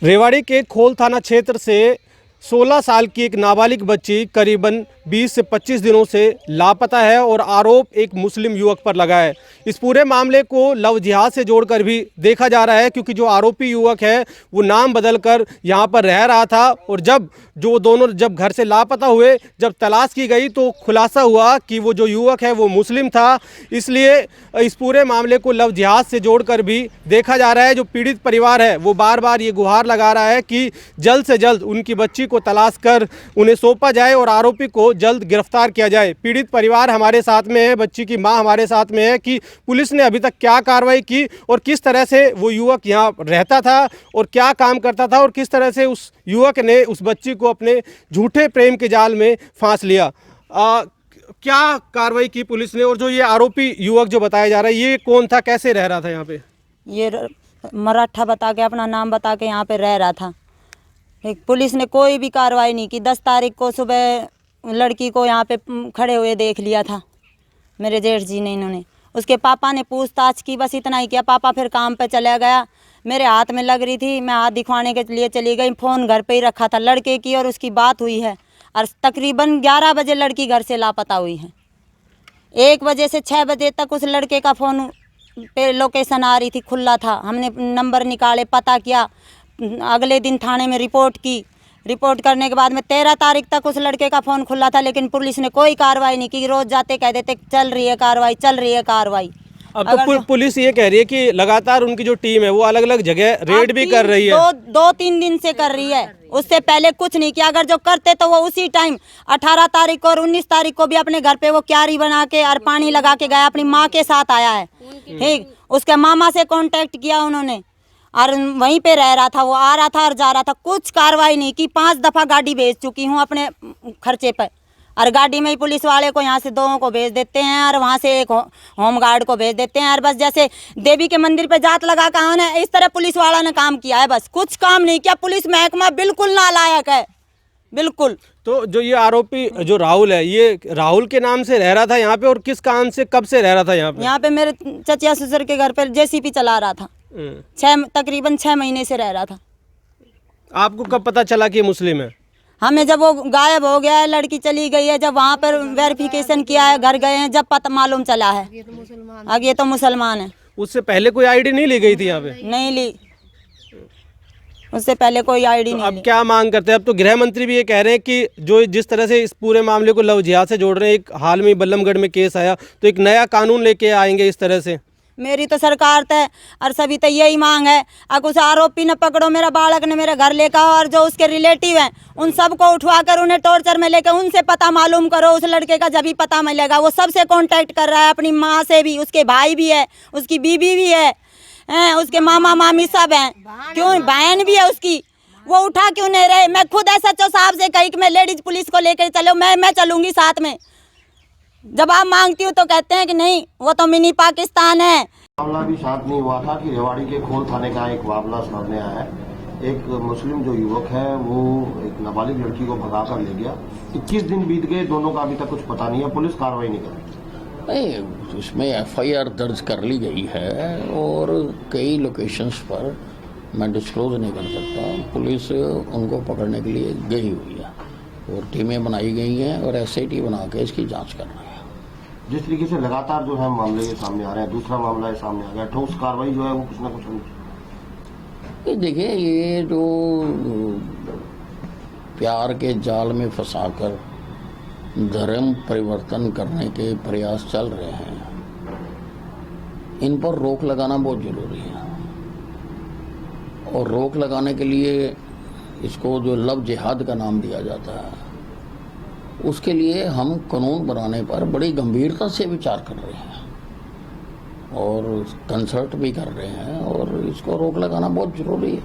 रेवाड़ी के खोल थाना क्षेत्र से 16 साल की एक नाबालिग बच्ची करीबन 20 से 25 दिनों से लापता है और आरोप एक मुस्लिम युवक पर लगा है। इस पूरे मामले को लव जिहाद से जोड़कर भी देखा जा रहा है, क्योंकि जो आरोपी युवक है वो नाम बदलकर यहाँ पर रह रहा था और जब दोनों घर से लापता हुए, जब तलाश की गई तो खुलासा हुआ कि वो जो युवक है वो मुस्लिम था। इसलिए इस पूरे मामले को लव जिहाद से जोड़कर भी देखा जा रहा है। जो पीड़ित परिवार है वो बार बार ये गुहार लगा रहा है कि जल्द से जल्द उनकी बच्ची को तलाश कर उन्हें सौंपा जाए और आरोपी को जल्द गिरफ्तार किया जाए। पीड़ित परिवार हमारे साथ में है, बच्ची की मां हमारे साथ में है कि पुलिस ने अभी तक क्या कार्रवाई की और किस तरह से वो युवक यहाँ रहता था और क्या काम करता था और किस तरह से उस युवक ने उस बच्ची को अपने झूठे प्रेम के जाल में फांस लिया। क्या कार्रवाई की पुलिस ने और जो ये आरोपी युवक जो बताया जा रहा है ये कौन था, कैसे रह रहा था यहाँ पे? ये मराठा बता के, अपना नाम बता के यहाँ पे रह रहा था। पुलिस ने कोई भी कार्रवाई नहीं की। 10 तारीख को सुबह लड़की को यहाँ पे खड़े हुए देख लिया था मेरे जेठ जी ने। इन्होंने उसके पापा ने पूछताछ की, बस इतना ही किया। पापा फिर काम पे चला गया। मेरे हाथ में लग रही थी, मैं हाथ दिखवाने के लिए चली गई। फ़ोन घर पे ही रखा था। लड़के की और उसकी बात हुई है और तकरीबन 11 बजे लड़की घर से लापता हुई है। 1 बजे से 6 बजे तक उस लड़के का फ़ोन पे लोकेशन आ रही थी, खुला था। हमने नंबर निकाले, पता किया, अगले दिन थाने में रिपोर्ट की। रिपोर्ट करने के बाद में 13 तारीख तक उस लड़के का फ़ोन खुला था, लेकिन पुलिस ने कोई कार्रवाई नहीं की। रोज़ जाते कह देते चल रही है कार्रवाई, चल रही है कार्रवाई। अब तो पुलिस ये कह रही है कि लगातार उनकी जो टीम है वो अलग अलग जगह रेड भी कर रही है। 2-3 दिन से कर रही है, उससे पहले कुछ नहीं किया। अगर जो करते तो वो उसी टाइम 18 तारीख को और 19 तारीख को भी अपने घर पे वो क्यारी बना के और पानी लगा के गया। अपनी माँ के साथ आया है, ठीक। उसके मामा से कांटेक्ट किया उन्होंने और वहीं पे रह रहा था। वो आ रहा था और जा रहा था। कुछ कार्रवाई नहीं की। 5 दफ़ा गाड़ी भेज चुकी हूँ अपने खर्चे पर, और गाड़ी में ही पुलिस वाले को यहाँ से 2 को भेज देते हैं और वहाँ से एक होम गार्ड को भेज देते हैं। और बस जैसे देवी के मंदिर पे जात लगा कर आना है, इस तरह पुलिस वाला ने काम किया है। बस कुछ काम नहीं किया। पुलिस महकमा बिल्कुल नालायक है, बिल्कुल। तो जो ये आरोपी जो राहुल है, ये राहुल के नाम से रह रहा था यहाँ पे और किस काम से कब से रह रहा था यहाँ पे? यहाँ पे मेरे चचिया ससुर के घर पर जेसीबी चला रहा था। तकरीबन 6 महीने से रह रहा था। आपको कब पता चला कि ये मुस्लिम है? हमें जब वो गायब हो गया है, लड़की चली गई है, जब वहाँ पर वेरिफिकेशन किया है, घर गए हैं, जब पता मालूम चला है अब ये तो मुसलमान है। उससे पहले कोई आईडी नहीं ली गई थी यहाँ पे? नहीं ली, उससे पहले कोई आईडी तो नहीं अब ली। क्या मांग करते हैं? अब तो गृह मंत्री भी ये कह रहे हैं कि जो जिस तरह से इस पूरे मामले को लव जिहाद से जोड़ रहे हैं, एक हाल में बल्लमगढ़ में केस आया, तो एक नया कानून लेके आएंगे इस तरह से। मेरी तो सरकार है और सभी तो यही मांग है, अगर उस आरोपी ने पकड़ो, मेरा बालक ने मेरे घर लेकर, और जो उसके रिलेटिव हैं उन सबको उठवाकर उन्हें टॉर्चर में लेकर उनसे पता मालूम करो। उस लड़के का जब ही पता मिलेगा। वो सबसे कांटेक्ट कर रहा है, अपनी माँ से भी, उसके भाई भी है, उसकी बीबी भी है, उसके मामा मामी सब हैं, क्यों बहन भी है उसकी। वो उठा क्यों नहीं रहे? मैं खुद SHO साहब से कही कि मैं लेडीज पुलिस को लेकर चलो, मैं चलूँगी साथ में। जब आप मांगती हूँ तो कहते हैं कि नहीं, वो तो मिनी पाकिस्तान है। मामला भी शांत नहीं हुआ था कि रेवाड़ी के खोल थाने का एक मामला सामने आया है। एक मुस्लिम जो युवक है वो एक नाबालिग लड़की को भगा कर ले गया। 21 दिन बीत गए, दोनों का अभी तक कुछ पता नहीं है। पुलिस कार्रवाई नहीं कर रही। नहीं, इसमें FIR दर्ज कर ली गई है और कई लोकेशंस पर मैं डिस्क्लोज नहीं कर सकता। पुलिस उनको पकड़ने के लिए गई हुई है और टीमें बनाई गई हैं और SIT बना के इसकी जांच कर रही है। जिस तरीके से लगातार जो है मामले ये सामने आ रहे हैं, दूसरा मामला ये सामने आ गया, ठोस कार्रवाई जो है वो कुछ ना कुछ होनी। देखिए, ये जो प्यार के जाल में फंसाकर धर्म परिवर्तन करने के प्रयास चल रहे हैं, इन पर रोक लगाना बहुत जरूरी है। और रोक लगाने के लिए इसको जो लव जिहाद का नाम दिया जाता है, उसके लिए हम कानून बनाने पर बड़ी गंभीरता से विचार कर रहे हैं और कंसल्ट भी कर रहे हैं और इसको रोक लगाना बहुत जरूरी है।